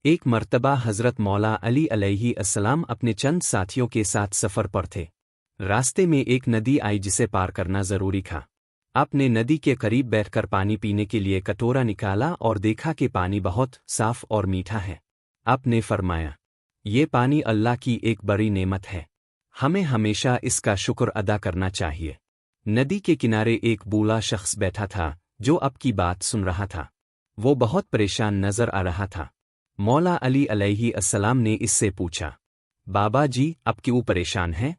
ایک مرتبہ حضرت مولا علی علیہ السلام اپنے چند ساتھیوں کے ساتھ سفر پر تھے۔ راستے میں ایک ندی آئی جسے پار کرنا ضروری تھا۔ آپ نے ندی کے قریب بیٹھ کر پانی پینے کے لیے کٹورا نکالا اور دیکھا کہ پانی بہت صاف اور میٹھا ہے۔ آپ نے فرمایا، یہ پانی اللہ کی ایک بڑی نعمت ہے، ہمیں ہمیشہ اس کا شکر ادا کرنا چاہیے۔ ندی کے کنارے ایک بوڑھا شخص بیٹھا تھا جو آپ کی بات سن رہا تھا۔ وہ بہت پریشان نظر آ رہا تھا۔ مولا علی علیہ السلام نے اس سے پوچھا، بابا جی آپ کیوں پریشان ہیں؟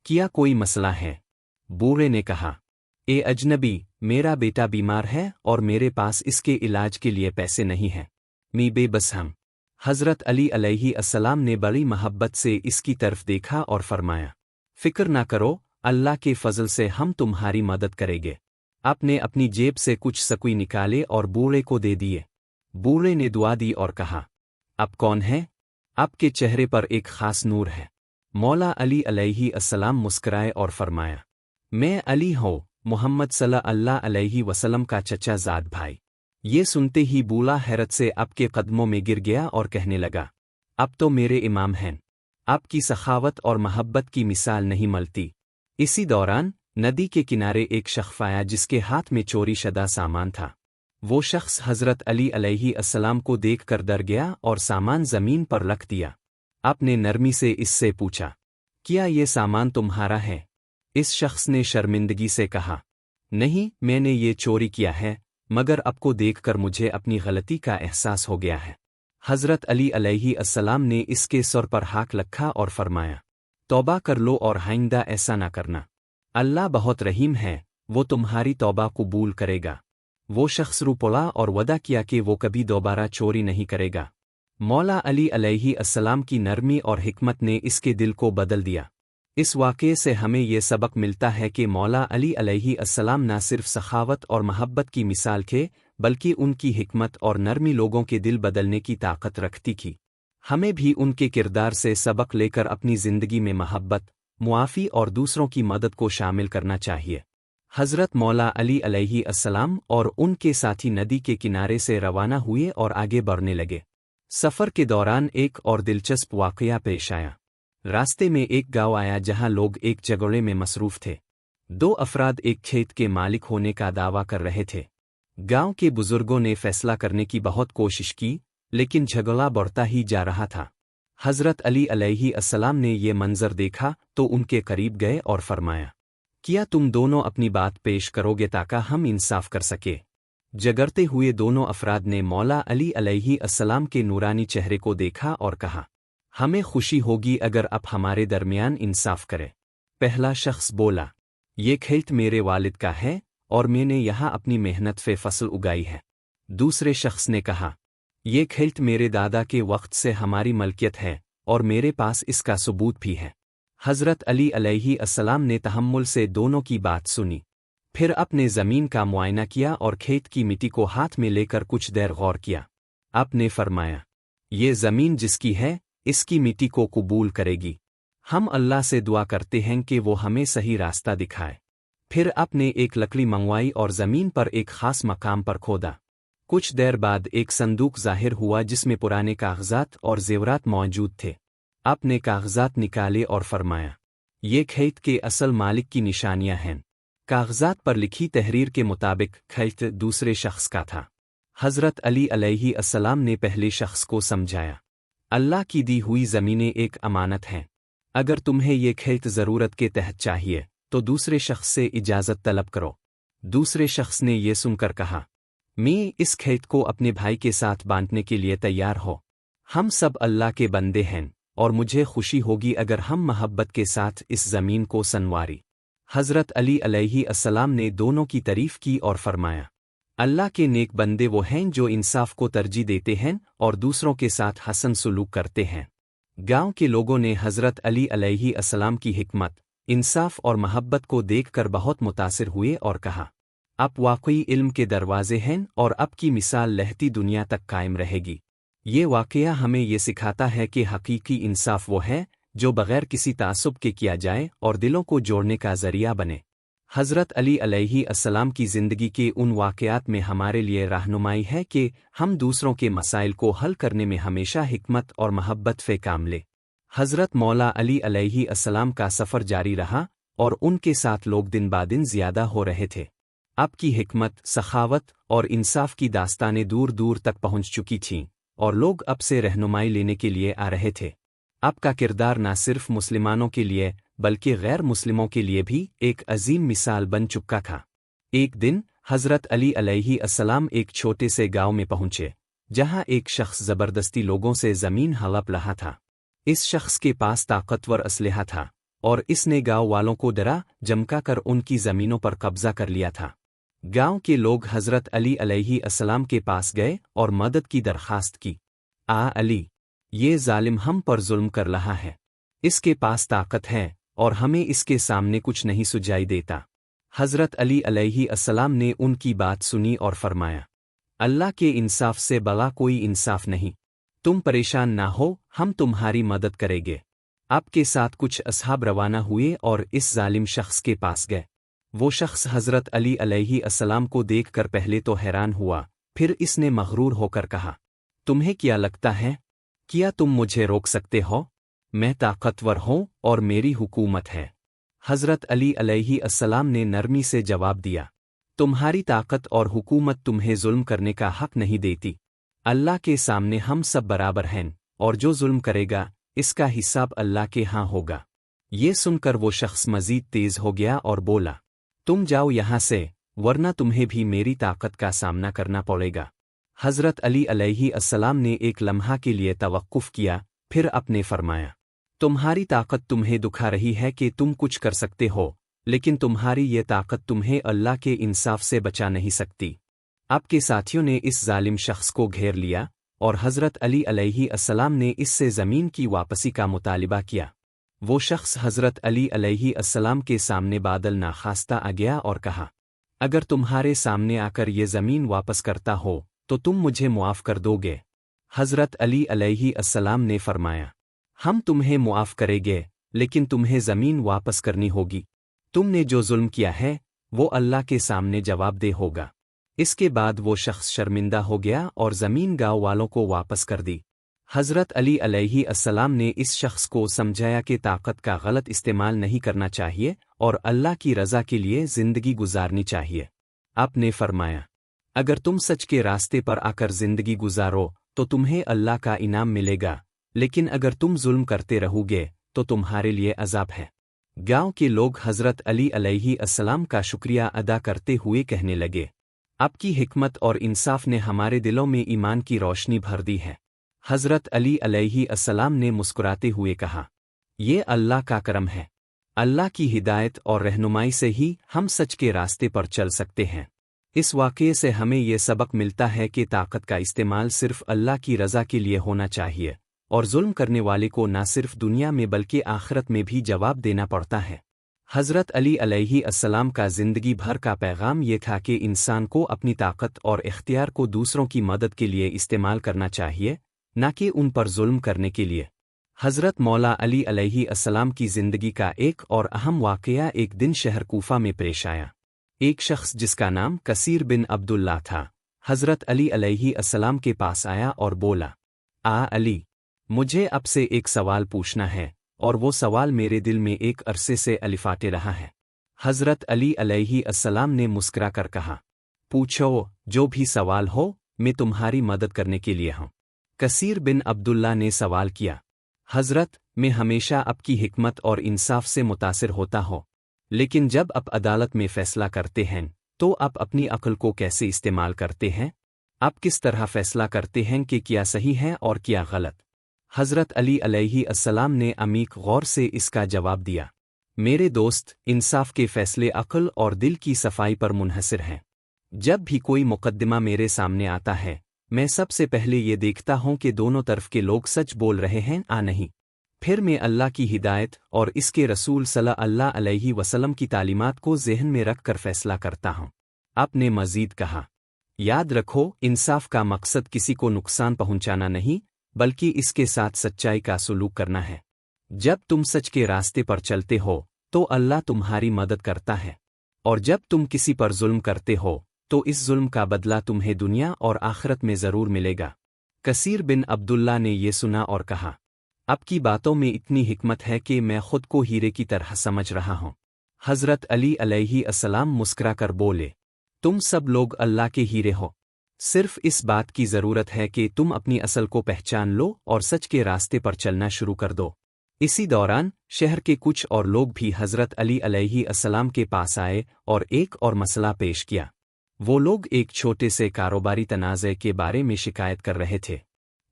کیا کوئی مسئلہ ہے؟ بوڑھے نے کہا، اے اجنبی، میرا بیٹا بیمار ہے اور میرے پاس اس کے علاج کے لیے پیسے نہیں ہیں، میں بے بس ہوں۔ حضرت علی علیہ السلام نے بڑی محبت سے اس کی طرف دیکھا اور فرمایا، فکر نہ کرو، اللہ کے فضل سے ہم تمہاری مدد کریں گے۔ آپ نے اپنی جیب سے کچھ سکوئی نکالے اور بوڑھے کو دے دیے۔ بوڑھے نے دعا دی اور کہا، آپ کون ہیں؟ آپ کے چہرے پر ایک خاص نور ہے۔ مولا علی علیہ السلام مسکرائے اور فرمایا، میں علی ہوں، محمد صلی اللہ علیہ وسلم کا چچا زاد بھائی۔ یہ سنتے ہی بوڑھا حیرت سے آپ کے قدموں میں گر گیا اور کہنے لگا، اب تو میرے امام ہیں، آپ کی سخاوت اور محبت کی مثال نہیں ملتی۔ اسی دوران ندی کے کنارے ایک شخص آیا جس کے ہاتھ میں چوری شدہ سامان تھا۔ وہ شخص حضرت علی علیہ السلام کو دیکھ کر ڈر گیا اور سامان زمین پر رکھ دیا۔ آپ نے نرمی سے اس سے پوچھا، کیا یہ سامان تمہارا ہے؟ اس شخص نے شرمندگی سے کہا، نہیں، میں نے یہ چوری کیا ہے، مگر آپ کو دیکھ کر مجھے اپنی غلطی کا احساس ہو گیا ہے۔ حضرت علی علیہ السلام نے اس کے سر پر ہاتھ رکھا اور فرمایا، توبہ کر لو اور آئندہ ایسا نہ کرنا، اللہ بہت رحیم ہے، وہ تمہاری توبہ قبول کرے گا۔ وہ شخص رو پڑا اور وعدہ کیا کہ وہ کبھی دوبارہ چوری نہیں کرے گا۔ مولا علی علیہ السلام کی نرمی اور حکمت نے اس کے دل کو بدل دیا۔ اس واقعے سے ہمیں یہ سبق ملتا ہے کہ مولا علی علیہ السلام نہ صرف سخاوت اور محبت کی مثال تھے، بلکہ ان کی حکمت اور نرمی لوگوں کے دل بدلنے کی طاقت رکھتی تھی۔ ہمیں بھی ان کے کردار سے سبق لے کر اپنی زندگی میں محبت، معافی اور دوسروں کی مدد کو شامل کرنا چاہیے۔ حضرت مولا علی علیہ السلام اور ان کے ساتھی ندی کے کنارے سے روانہ ہوئے اور آگے بڑھنے لگے۔ سفر کے دوران ایک اور دلچسپ واقعہ پیش آیا۔ راستے میں ایک گاؤں آیا جہاں لوگ ایک جھگڑے میں مصروف تھے۔ دو افراد ایک کھیت کے مالک ہونے کا دعویٰ کر رہے تھے۔ گاؤں کے بزرگوں نے فیصلہ کرنے کی بہت کوشش کی، لیکن جھگڑا بڑھتا ہی جا رہا تھا۔ حضرت علی علیہ السلام نے یہ منظر دیکھا تو ان کے قریب گئے اور فرمایا، کیا تم دونوں اپنی بات پیش کرو گے تاکہ ہم انصاف کر سکے؟ جگرتے ہوئے دونوں افراد نے مولا علی علیہ السلام کے نورانی چہرے کو دیکھا اور کہا، ہمیں خوشی ہوگی اگر آپ ہمارے درمیان انصاف کریں۔ پہلا شخص بولا، یہ کھیت میرے والد کا ہے اور میں نے یہاں اپنی محنت سے فصل اگائی ہے۔ دوسرے شخص نے کہا، یہ کھیت میرے دادا کے وقت سے ہماری ملکیت ہے اور میرے پاس اس کا ثبوت بھی ہے۔ حضرت علی علیہ السلام نے تحمل سے دونوں کی بات سنی، پھر اپنے زمین کا معائنہ کیا اور کھیت کی مٹی کو ہاتھ میں لے کر کچھ دیر غور کیا۔ آپ نے فرمایا، یہ زمین جس کی ہے، اس کی مٹی کو قبول کرے گی۔ ہم اللہ سے دعا کرتے ہیں کہ وہ ہمیں صحیح راستہ دکھائے۔ پھر آپ نے ایک لکڑی منگوائی اور زمین پر ایک خاص مقام پر کھودا۔ کچھ دیر بعد ایک صندوق ظاہر ہوا جس میں پرانے کاغذات اور زیورات موجود تھے۔ آپ نے کاغذات نکالے اور فرمایا، یہ کھیت کے اصل مالک کی نشانیاں ہیں۔ کاغذات پر لکھی تحریر کے مطابق کھیت دوسرے شخص کا تھا۔ حضرت علی علیہ السلام نے پہلے شخص کو سمجھایا، اللہ کی دی ہوئی زمینیں ایک امانت ہیں، اگر تمہیں یہ کھیت ضرورت کے تحت چاہیے تو دوسرے شخص سے اجازت طلب کرو۔ دوسرے شخص نے یہ سن کر کہا، میں اس کھیت کو اپنے بھائی کے ساتھ بانٹنے کے لیے تیار ہو۔ ہم سب اللہ کے بندے ہیں اور مجھے خوشی ہوگی اگر ہم محبت کے ساتھ اس زمین کو سنواری۔ حضرت علی علیہ السلام نے دونوں کی تعریف کی اور فرمایا، اللہ کے نیک بندے وہ ہیں جو انصاف کو ترجیح دیتے ہیں اور دوسروں کے ساتھ حسن سلوک کرتے ہیں۔ گاؤں کے لوگوں نے حضرت علی علیہ السلام کی حکمت، انصاف اور محبت کو دیکھ کر بہت متاثر ہوئے اور کہا، آپ واقعی علم کے دروازے ہیں اور آپ کی مثال لہتی دنیا تک قائم رہے گی۔ یہ واقعہ ہمیں یہ سکھاتا ہے کہ حقیقی انصاف وہ ہے جو بغیر کسی تعصب کے کیا جائے اور دلوں کو جوڑنے کا ذریعہ بنے۔ حضرت علی علیہ السلام کی زندگی کے ان واقعات میں ہمارے لیے رہنمائی ہے کہ ہم دوسروں کے مسائل کو حل کرنے میں ہمیشہ حکمت اور محبت سے کام لیں۔ حضرت مولا علی علیہ السلام کا سفر جاری رہا اور ان کے ساتھ لوگ دن بعدن زیادہ ہو رہے تھے۔ آپ کی حکمت، سخاوت اور انصاف کی داستانیں دور دور تک پہنچ چکی تھیں اور لوگ اب سے رہنمائی لینے کے لیے آ رہے تھے۔ آپ کا کردار نہ صرف مسلمانوں کے لیے بلکہ غیر مسلموں کے لیے بھی ایک عظیم مثال بن چکا تھا۔ ایک دن حضرت علی علیہ السلام ایک چھوٹے سے گاؤں میں پہنچے، جہاں ایک شخص زبردستی لوگوں سے زمین ہڑپ رہا تھا۔ اس شخص کے پاس طاقتور اسلحہ تھا اور اس نے گاؤں والوں کو ڈرا جمکا کر ان کی زمینوں پر قبضہ کر لیا تھا۔ گاؤں کے لوگ حضرت علی علیہ السلام کے پاس گئے اور مدد کی درخواست کی۔ علی، یہ ظالم ہم پر ظلم کر رہا ہے، اس کے پاس طاقت ہے اور ہمیں اس کے سامنے کچھ نہیں سجائی دیتا۔ حضرت علی علیہ السلام نے ان کی بات سنی اور فرمایا، اللہ کے انصاف سے بڑا کوئی انصاف نہیں، تم پریشان نہ ہو، ہم تمہاری مدد کریں گے۔ آپ کے ساتھ کچھ اصحاب روانہ ہوئے اور اس ظالم شخص کے پاس گئے۔ وہ شخص حضرت علی علیہ السلام کو دیکھ کر پہلے تو حیران ہوا، پھر اس نے مغرور ہو کر کہا، تمہیں کیا لگتا ہے؟ کیا تم مجھے روک سکتے ہو؟ میں طاقتور ہوں اور میری حکومت ہے۔ حضرت علی علیہ السلام نے نرمی سے جواب دیا، تمہاری طاقت اور حکومت تمہیں ظلم کرنے کا حق نہیں دیتی۔ اللہ کے سامنے ہم سب برابر ہیں، اور جو ظلم کرے گا اس کا حساب اللہ کے ہاں ہوگا۔ یہ سن کر وہ شخص مزید تیز ہو گیا اور بولا، تم جاؤ یہاں سے، ورنہ تمہیں بھی میری طاقت کا سامنا کرنا پڑے گا۔ حضرت علی علیہ السلام نے ایک لمحہ کے لیے توقف کیا، پھر اپنے فرمایا، تمہاری طاقت تمہیں دکھا رہی ہے کہ تم کچھ کر سکتے ہو، لیکن تمہاری یہ طاقت تمہیں اللہ کے انصاف سے بچا نہیں سکتی۔ آپ کے ساتھیوں نے اس ظالم شخص کو گھیر لیا اور حضرت علی علیہ السلام نے اس سے زمین کی واپسی کا مطالبہ کیا۔ وہ شخص حضرت علی علیہ السلام کے سامنے بادل ناخواستہ آ گیا اور کہا، اگر تمہارے سامنے آ کر یہ زمین واپس کرتا ہو تو تم مجھے معاف کر دو گے؟ حضرت علی علیہ السلام نے فرمایا، ہم تمہیں معاف کریں گے، لیکن تمہیں زمین واپس کرنی ہوگی۔ تم نے جو ظلم کیا ہے وہ اللہ کے سامنے جواب دہ ہوگا۔ اس کے بعد وہ شخص شرمندہ ہو گیا اور زمین گاؤں والوں کو واپس کر دی۔ حضرت علی علیہ السلام نے اس شخص کو سمجھایا کہ طاقت کا غلط استعمال نہیں کرنا چاہیے اور اللہ کی رضا کے لیے زندگی گزارنی چاہیے۔ آپ نے فرمایا، اگر تم سچ کے راستے پر آ کر زندگی گزارو تو تمہیں اللہ کا انعام ملے گا، لیکن اگر تم ظلم کرتے رہو گے تو تمہارے لیے عذاب ہے۔ گاؤں کے لوگ حضرت علی علیہ السلام کا شکریہ ادا کرتے ہوئے کہنے لگے، آپ کی حکمت اور انصاف نے ہمارے دلوں میں ایمان کی روشنی بھر دی ہے۔ حضرت علی علیہ السلام نے مسکراتے ہوئے کہا، یہ اللہ کا کرم ہے، اللہ کی ہدایت اور رہنمائی سے ہی ہم سچ کے راستے پر چل سکتے ہیں۔ اس واقعے سے ہمیں یہ سبق ملتا ہے کہ طاقت کا استعمال صرف اللہ کی رضا کے لیے ہونا چاہیے، اور ظلم کرنے والے کو نہ صرف دنیا میں بلکہ آخرت میں بھی جواب دینا پڑتا ہے۔ حضرت علی علیہ السلام کا زندگی بھر کا پیغام یہ تھا کہ انسان کو اپنی طاقت اور اختیار کو دوسروں کی مدد کے لیے استعمال کرنا چاہیے، نہ کہ ان پر ظلم کرنے کے لیے۔ حضرت مولا علی علیہ السلام کی زندگی کا ایک اور اہم واقعہ ایک دن شہر کوفہ میں پیش آیا۔ ایک شخص جس کا نام کثیر بن عبداللہ تھا، حضرت علی علیہ السلام کے پاس آیا اور بولا، علی، مجھے اب سے ایک سوال پوچھنا ہے، اور وہ سوال میرے دل میں ایک عرصے سے الفاتے رہا ہے۔ حضرت علی علیہ السلام نے مسکرا کر کہا، پوچھو، جو بھی سوال ہو، میں تمہاری مدد کرنے کے لیے ہوں۔ کثیر بن عبداللہ نے سوال کیا، حضرت، میں ہمیشہ آپ کی حکمت اور انصاف سے متاثر ہوتا ہوں، لیکن جب آپ عدالت میں فیصلہ کرتے ہیں تو آپ اپنی عقل کو کیسے استعمال کرتے ہیں؟ آپ کس طرح فیصلہ کرتے ہیں کہ کیا صحیح ہے اور کیا غلط؟ حضرت علی علیہ السلام نے عمیق غور سے اس کا جواب دیا، میرے دوست، انصاف کے فیصلے عقل اور دل کی صفائی پر منحصر ہیں۔ جب بھی کوئی مقدمہ میرے سامنے آتا ہے، میں سب سے پہلے یہ دیکھتا ہوں کہ دونوں طرف کے لوگ سچ بول رہے ہیں یا نہیں۔ پھر میں اللہ کی ہدایت اور اس کے رسول صلی اللہ علیہ وسلم کی تعلیمات کو ذہن میں رکھ کر فیصلہ کرتا ہوں۔ آپ نے مزید کہا، یاد رکھو، انصاف کا مقصد کسی کو نقصان پہنچانا نہیں، بلکہ اس کے ساتھ سچائی کا سلوک کرنا ہے۔ جب تم سچ کے راستے پر چلتے ہو تو اللہ تمہاری مدد کرتا ہے، اور جب تم کسی پر ظلم کرتے ہو تو اس ظلم کا بدلہ تمہیں دنیا اور آخرت میں ضرور ملے گا۔ کثیر بن عبداللہ نے یہ سنا اور کہا، اب کی باتوں میں اتنی حکمت ہے کہ میں خود کو ہیرے کی طرح سمجھ رہا ہوں۔ حضرت علی علیہ السلام مسکرا کر بولے، تم سب لوگ اللہ کے ہیرے ہو، صرف اس بات کی ضرورت ہے کہ تم اپنی اصل کو پہچان لو اور سچ کے راستے پر چلنا شروع کر دو۔ اسی دوران شہر کے کچھ اور لوگ بھی حضرت علی علیہ السلام کے پاس آئے اور ایک اور مسئلہ پیش کیا۔ وہ لوگ ایک چھوٹے سے کاروباری تنازع کے بارے میں شکایت کر رہے تھے۔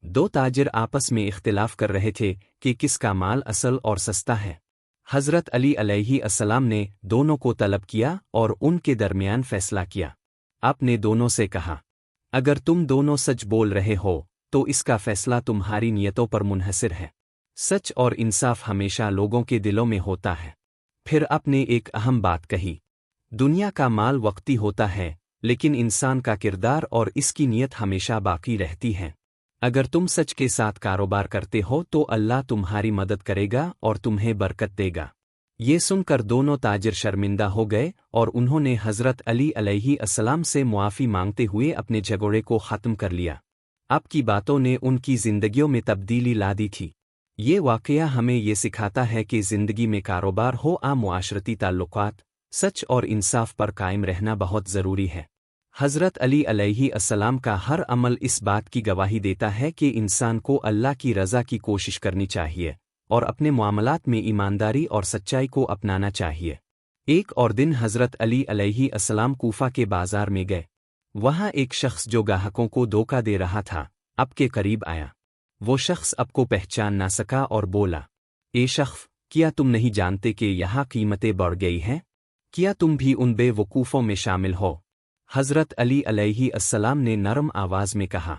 دو تاجر آپس میں اختلاف کر رہے تھے کہ کس کا مال اصل اور سستا ہے۔ حضرت علی علیہ السلام نے دونوں کو طلب کیا اور ان کے درمیان فیصلہ کیا۔ آپ نے دونوں سے کہا، اگر تم دونوں سچ بول رہے ہو تو اس کا فیصلہ تمہاری نیتوں پر منحصر ہے۔ سچ اور انصاف ہمیشہ لوگوں کے دلوں میں ہوتا ہے۔ پھر آپ نے ایک اہم بات کہی، دنیا کا مال وقتی ہوتا ہے لیکن انسان کا کردار اور اس کی نیت ہمیشہ باقی رہتی ہے۔ اگر تم سچ کے ساتھ کاروبار کرتے ہو تو اللہ تمہاری مدد کرے گا اور تمہیں برکت دے گا۔ یہ سن کر دونوں تاجر شرمندہ ہو گئے اور انہوں نے حضرت علی علیہ السلام سے معافی مانگتے ہوئے اپنے جھگڑے کو ختم کر لیا۔ آپ کی باتوں نے ان کی زندگیوں میں تبدیلی لا دی تھی۔ یہ واقعہ ہمیں یہ سکھاتا ہے کہ زندگی میں کاروبار ہو یا معاشرتی تعلقات، سچ اور انصاف پر قائم رہنا بہت ضروری ہے۔ حضرت علی علیہ السلام کا ہر عمل اس بات کی گواہی دیتا ہے کہ انسان کو اللہ کی رضا کی کوشش کرنی چاہیے اور اپنے معاملات میں ایمانداری اور سچائی کو اپنانا چاہیے۔ ایک اور دن حضرت علی علیہ السلام کوفہ کے بازار میں گئے۔ وہاں ایک شخص جو گاہکوں کو دھوکہ دے رہا تھا اب کے قریب آیا۔ وہ شخص اب کو پہچان نہ سکا اور بولا، اے شخص، کیا تم نہیں جانتے کہ یہاں قیمتیں بڑھ گئی ہیں؟ کیا تم بھی ان بے وقوفوں میں شامل ہو؟ حضرت علی علیہ السلام نے نرم آواز میں کہا،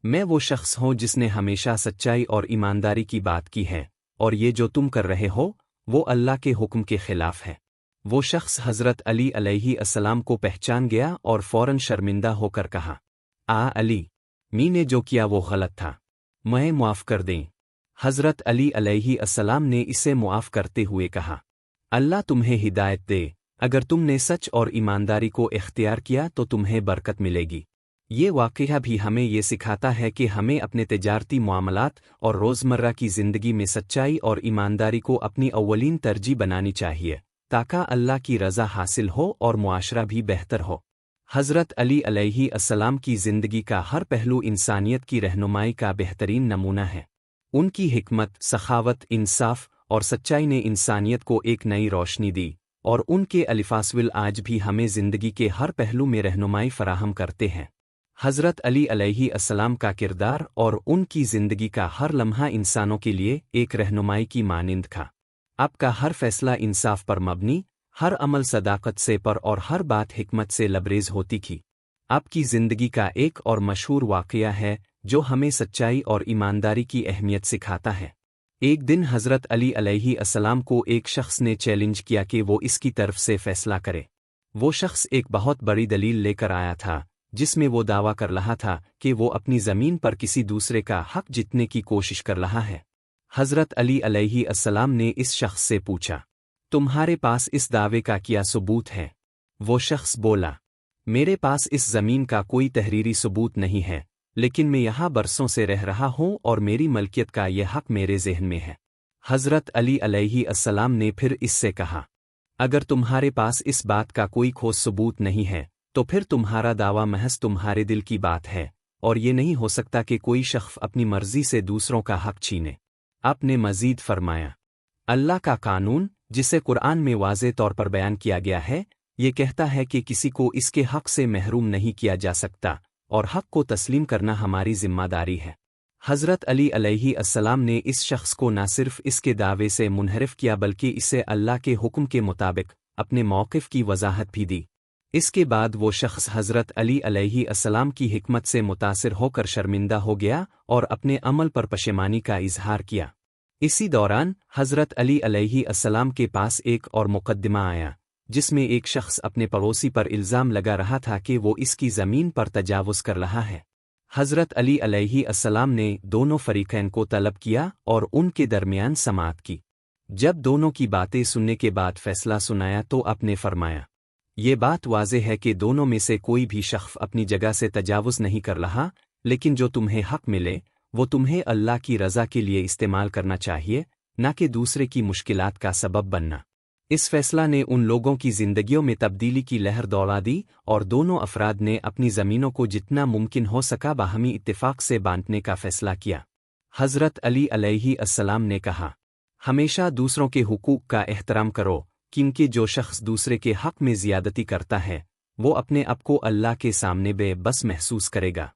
میں وہ شخص ہوں جس نے ہمیشہ سچائی اور ایمانداری کی بات کی ہے، اور یہ جو تم کر رہے ہو وہ اللہ کے حکم کے خلاف ہے۔ وہ شخص حضرت علی علیہ السلام کو پہچان گیا اور فوراً شرمندہ ہو کر کہا، علی، میں نے جو کیا وہ غلط تھا، مجھے معاف کر دیں۔ حضرت علی علیہ السلام نے اسے معاف کرتے ہوئے کہا، اللہ تمہیں ہدایت دے، اگر تم نے سچ اور ایمانداری کو اختیار کیا تو تمہیں برکت ملے گی۔ یہ واقعہ بھی ہمیں یہ سکھاتا ہے کہ ہمیں اپنے تجارتی معاملات اور روزمرہ کی زندگی میں سچائی اور ایمانداری کو اپنی اولین ترجیح بنانی چاہیے تاکہ اللہ کی رضا حاصل ہو اور معاشرہ بھی بہتر ہو۔ حضرت علی علیہ السلام کی زندگی کا ہر پہلو انسانیت کی رہنمائی کا بہترین نمونہ ہے۔ ان کی حکمت، سخاوت، انصاف اور سچائی نے انسانیت کو ایک نئی روشنی دی، اور ان کے الفاظ آج بھی ہمیں زندگی کے ہر پہلو میں رہنمائی فراہم کرتے ہیں۔ حضرت علی علیہ السلام کا کردار اور ان کی زندگی کا ہر لمحہ انسانوں کے لیے ایک رہنمائی کی مانند تھا۔ آپ کا ہر فیصلہ انصاف پر مبنی، ہر عمل صداقت سے پر اور ہر بات حکمت سے لبریز ہوتی تھی۔ آپ کی زندگی کا ایک اور مشہور واقعہ ہے جو ہمیں سچائی اور ایمانداری کی اہمیت سکھاتا ہے۔ ایک دن حضرت علی علیہ السلام کو ایک شخص نے چیلنج کیا کہ وہ اس کی طرف سے فیصلہ کرے۔ وہ شخص ایک بہت بڑی دلیل لے کر آیا تھا جس میں وہ دعویٰ کر رہا تھا کہ وہ اپنی زمین پر کسی دوسرے کا حق جیتنے کی کوشش کر رہا ہے۔ حضرت علی علیہ السلام نے اس شخص سے پوچھا، تمہارے پاس اس دعوے کا کیا ثبوت ہے؟ وہ شخص بولا، میرے پاس اس زمین کا کوئی تحریری ثبوت نہیں ہے، لیکن میں یہاں برسوں سے رہ رہا ہوں اور میری ملکیت کا یہ حق میرے ذہن میں ہے۔ حضرت علی علیہ السلام نے پھر اس سے کہا، اگر تمہارے پاس اس بات کا کوئی ٹھوس ثبوت نہیں ہے تو پھر تمہارا دعویٰ محض تمہارے دل کی بات ہے، اور یہ نہیں ہو سکتا کہ کوئی شخص اپنی مرضی سے دوسروں کا حق چھینے۔ آپ نے مزید فرمایا، اللہ کا قانون، جسے قرآن میں واضح طور پر بیان کیا گیا ہے، یہ کہتا ہے کہ کسی کو اس کے حق سے محروم نہیں کیا جا سکتا، اور حق کو تسلیم کرنا ہماری ذمہ داری ہے۔ حضرت علی علیہ السلام نے اس شخص کو نہ صرف اس کے دعوے سے منحرف کیا بلکہ اسے اللہ کے حکم کے مطابق اپنے موقف کی وضاحت بھی دی۔ اس کے بعد وہ شخص حضرت علی علیہ السلام کی حکمت سے متاثر ہو کر شرمندہ ہو گیا اور اپنے عمل پر پشیمانی کا اظہار کیا۔ اسی دوران حضرت علی علیہ السلام کے پاس ایک اور مقدمہ آیا جس میں ایک شخص اپنے پڑوسی پر الزام لگا رہا تھا کہ وہ اس کی زمین پر تجاوز کر رہا ہے۔ حضرت علی علیہ السلام نے دونوں فریقین کو طلب کیا اور ان کے درمیان سماعت کی۔ جب دونوں کی باتیں سننے کے بعد فیصلہ سنایا تو آپ نے فرمایا، یہ بات واضح ہے کہ دونوں میں سے کوئی بھی شخص اپنی جگہ سے تجاوز نہیں کر رہا، لیکن جو تمہیں حق ملے وہ تمہیں اللہ کی رضا کے لیے استعمال کرنا چاہیے، نہ کہ دوسرے کی مشکلات کا سبب بننا۔ اس فیصلہ نے ان لوگوں کی زندگیوں میں تبدیلی کی لہر دوڑا دی، اور دونوں افراد نے اپنی زمینوں کو جتنا ممکن ہو سکا باہمی اتفاق سے بانٹنے کا فیصلہ کیا۔ حضرت علی علیہ السلام نے کہا، ہمیشہ دوسروں کے حقوق کا احترام کرو، کیونکہ جو شخص دوسرے کے حق میں زیادتی کرتا ہے وہ اپنے آپ کو اللہ کے سامنے بے بس محسوس کرے گا۔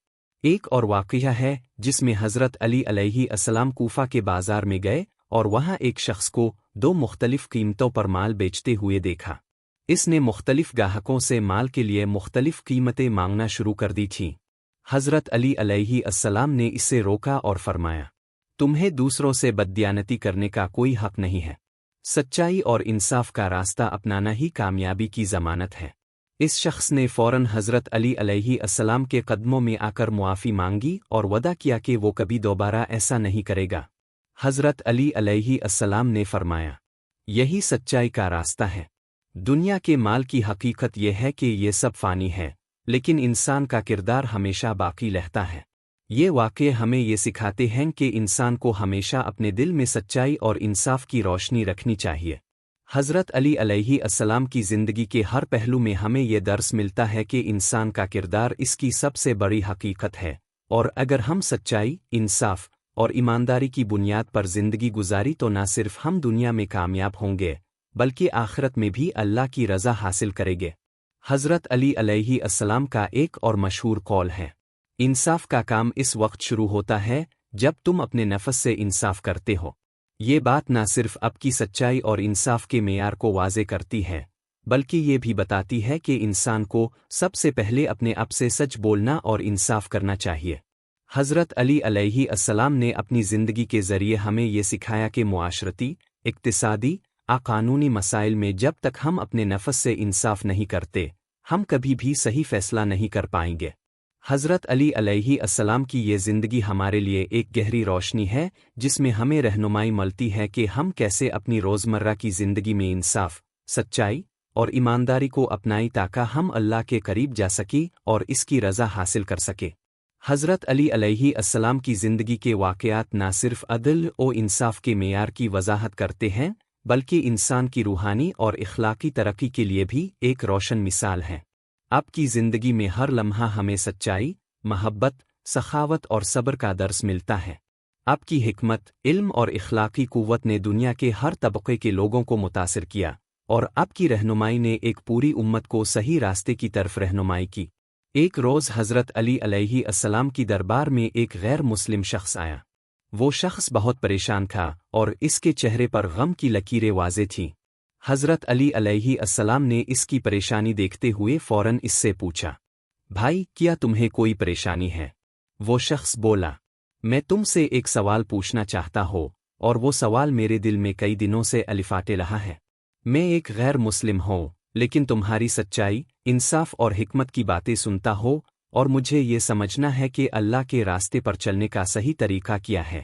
ایک اور واقعہ ہے جس میں حضرت علی علیہ السلام کوفہ کے بازار میں گئے اور وہاں ایک شخص کو 2 مختلف قیمتوں پر مال بیچتے ہوئے دیکھا۔ اس نے مختلف گاہکوں سے مال کے لیے مختلف قیمتیں مانگنا شروع کر دی تھیں۔ حضرت علی علیہ السلام نے اسے روکا اور فرمایا، تمہیں دوسروں سے بددیانتی کرنے کا کوئی حق نہیں ہے۔ سچائی اور انصاف کا راستہ اپنانا ہی کامیابی کی ضمانت ہے۔ اس شخص نے فوراً حضرت علی علیہ السلام کے قدموں میں آ کر معافی مانگی اور وعدہ کیا کہ وہ کبھی دوبارہ ایسا نہیں کرے گا۔ حضرت علی علیہ السلام نے فرمایا، یہی سچائی کا راستہ ہے۔ دنیا کے مال کی حقیقت یہ ہے کہ یہ سب فانی ہے، لیکن انسان کا کردار ہمیشہ باقی رہتا ہے۔ یہ واقعے ہمیں یہ سکھاتے ہیں کہ انسان کو ہمیشہ اپنے دل میں سچائی اور انصاف کی روشنی رکھنی چاہیے۔ حضرت علی علیہ السلام کی زندگی کے ہر پہلو میں ہمیں یہ درس ملتا ہے کہ انسان کا کردار اس کی سب سے بڑی حقیقت ہے، اور اگر ہم سچائی، انصاف اور ایمانداری کی بنیاد پر زندگی گزاری تو نہ صرف ہم دنیا میں کامیاب ہوں گے بلکہ آخرت میں بھی اللہ کی رضا حاصل کریں گے۔ حضرت علی علیہ السلام کا ایک اور مشہور قول ہے، انصاف کا کام اس وقت شروع ہوتا ہے جب تم اپنے نفس سے انصاف کرتے ہو۔ یہ بات نہ صرف آپ کی سچائی اور انصاف کے معیار کو واضح کرتی ہے بلکہ یہ بھی بتاتی ہے کہ انسان کو سب سے پہلے اپنے آپ سے سچ بولنا اور انصاف کرنا چاہیے۔ حضرت علی علیہ السلام نے اپنی زندگی کے ذریعے ہمیں یہ سکھایا کہ معاشرتی، اقتصادی، قانونی مسائل میں جب تک ہم اپنے نفس سے انصاف نہیں کرتے ہم کبھی بھی صحیح فیصلہ نہیں کر پائیں گے۔ حضرت علی علیہ السلام کی یہ زندگی ہمارے لیے ایک گہری روشنی ہے جس میں ہمیں رہنمائی ملتی ہے کہ ہم کیسے اپنی روزمرہ کی زندگی میں انصاف، سچائی اور ایمانداری کو اپنائیں تاکہ ہم اللہ کے قریب جا سکیں اور اس کی رضا حاصل کر سکیں۔ حضرت علی علیہ السلام کی زندگی کے واقعات نہ صرف عدل و انصاف کے معیار کی وضاحت کرتے ہیں بلکہ انسان کی روحانی اور اخلاقی ترقی کے لیے بھی ایک روشن مثال ہے۔ آپ کی زندگی میں ہر لمحہ ہمیں سچائی، محبت، سخاوت اور صبر کا درس ملتا ہے۔ آپ کی حکمت، علم اور اخلاقی قوت نے دنیا کے ہر طبقے کے لوگوں کو متاثر کیا، اور آپ کی رہنمائی نے ایک پوری امت کو صحیح راستے کی طرف رہنمائی کی۔ ایک روز حضرت علی علیہ السلام کی دربار میں ایک غیر مسلم شخص آیا۔ وہ شخص بہت پریشان تھا اور اس کے چہرے پر غم کی لکیریں واضح تھیں۔ حضرت علی علیہ السلام نے اس کی پریشانی دیکھتے ہوئے فوراً اس سے پوچھا، بھائی کیا تمہیں کوئی پریشانی ہے؟ وہ شخص بولا، میں تم سے ایک سوال پوچھنا چاہتا ہوں، اور وہ سوال میرے دل میں کئی دنوں سے الفاٹے رہا ہے۔ میں ایک غیر مسلم ہوں لیکن تمہاری سچائی، انصاف اور حکمت کی باتیں سنتا ہوں، اور مجھے یہ سمجھنا ہے کہ اللہ کے راستے پر چلنے کا صحیح طریقہ کیا ہے۔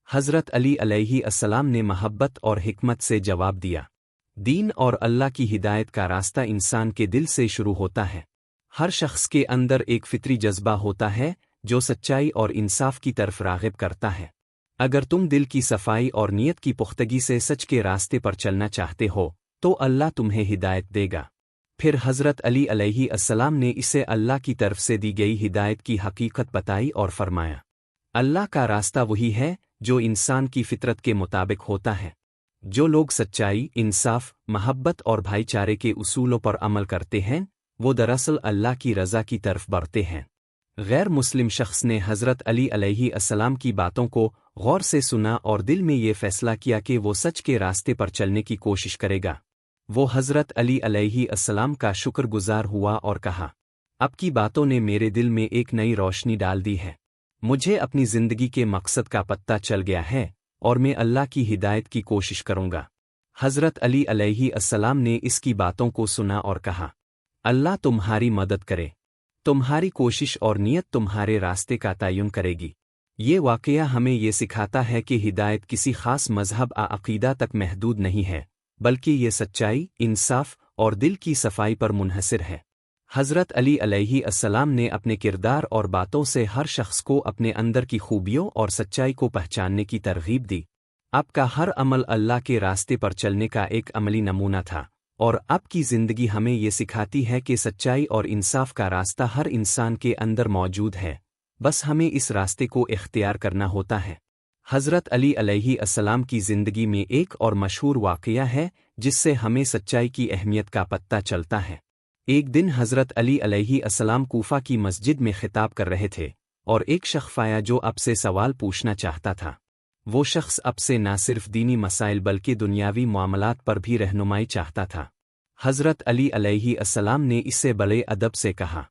حضرت علی علیہ السلام نے محبت اور حکمت سے جواب دیا، دین اور اللہ کی ہدایت کا راستہ انسان کے دل سے شروع ہوتا ہے۔ ہر شخص کے اندر ایک فطری جذبہ ہوتا ہے جو سچائی اور انصاف کی طرف راغب کرتا ہے۔ اگر تم دل کی صفائی اور نیت کی پختگی سے سچ کے راستے پر چلنا چاہتے ہو تو اللہ تمہیں ہدایت دے گا۔ پھر حضرت علی علیہ السلام نے اسے اللہ کی طرف سے دی گئی ہدایت کی حقیقت بتائی اور فرمایا، اللہ کا راستہ وہی ہے جو انسان کی فطرت کے مطابق ہوتا ہے۔ جو لوگ سچائی، انصاف، محبت اور بھائی چارے کے اصولوں پر عمل کرتے ہیں وہ دراصل اللہ کی رضا کی طرف بڑھتے ہیں۔ غیر مسلم شخص نے حضرت علی علیہ السلام کی باتوں کو غور سے سنا اور دل میں یہ فیصلہ کیا کہ وہ سچ کے راستے پر چلنے کی کوشش کرے گا۔ وہ حضرت علی علیہ السلام کا شکر گزار ہوا اور کہا، آپ کی باتوں نے میرے دل میں ایک نئی روشنی ڈال دی ہے۔ مجھے اپنی زندگی کے مقصد کا پتہ چل گیا ہے اور میں اللہ کی ہدایت کی کوشش کروں گا۔ حضرت علی علیہ السلام نے اس کی باتوں کو سنا اور کہا، اللہ تمہاری مدد کرے، تمہاری کوشش اور نیت تمہارے راستے کا تعین کرے گی۔ یہ واقعہ ہمیں یہ سکھاتا ہے کہ ہدایت کسی خاص مذہب یا عقیدہ تک محدود نہیں ہے، بلکہ یہ سچائی، انصاف اور دل کی صفائی پر منحصر ہے۔ حضرت علی علیہ السلام نے اپنے کردار اور باتوں سے ہر شخص کو اپنے اندر کی خوبیوں اور سچائی کو پہچاننے کی ترغیب دی۔ آپ کا ہر عمل اللہ کے راستے پر چلنے کا ایک عملی نمونہ تھا، اور آپ کی زندگی ہمیں یہ سکھاتی ہے کہ سچائی اور انصاف کا راستہ ہر انسان کے اندر موجود ہے، بس ہمیں اس راستے کو اختیار کرنا ہوتا ہے۔ حضرت علی علیہ السلام کی زندگی میں ایک اور مشہور واقعہ ہے جس سے ہمیں سچائی کی اہمیت کا پتہ چلتا ہے۔ ایک دن حضرت علی علیہ السلام کوفہ کی مسجد میں خطاب کر رہے تھے، اور ایک شخص آیا جو آپ سے سوال پوچھنا چاہتا تھا۔ وہ شخص آپ سے نہ صرف دینی مسائل بلکہ دنیاوی معاملات پر بھی رہنمائی چاہتا تھا۔ حضرت علی علیہ السلام نے اس سے بڑے ادب سے کہا،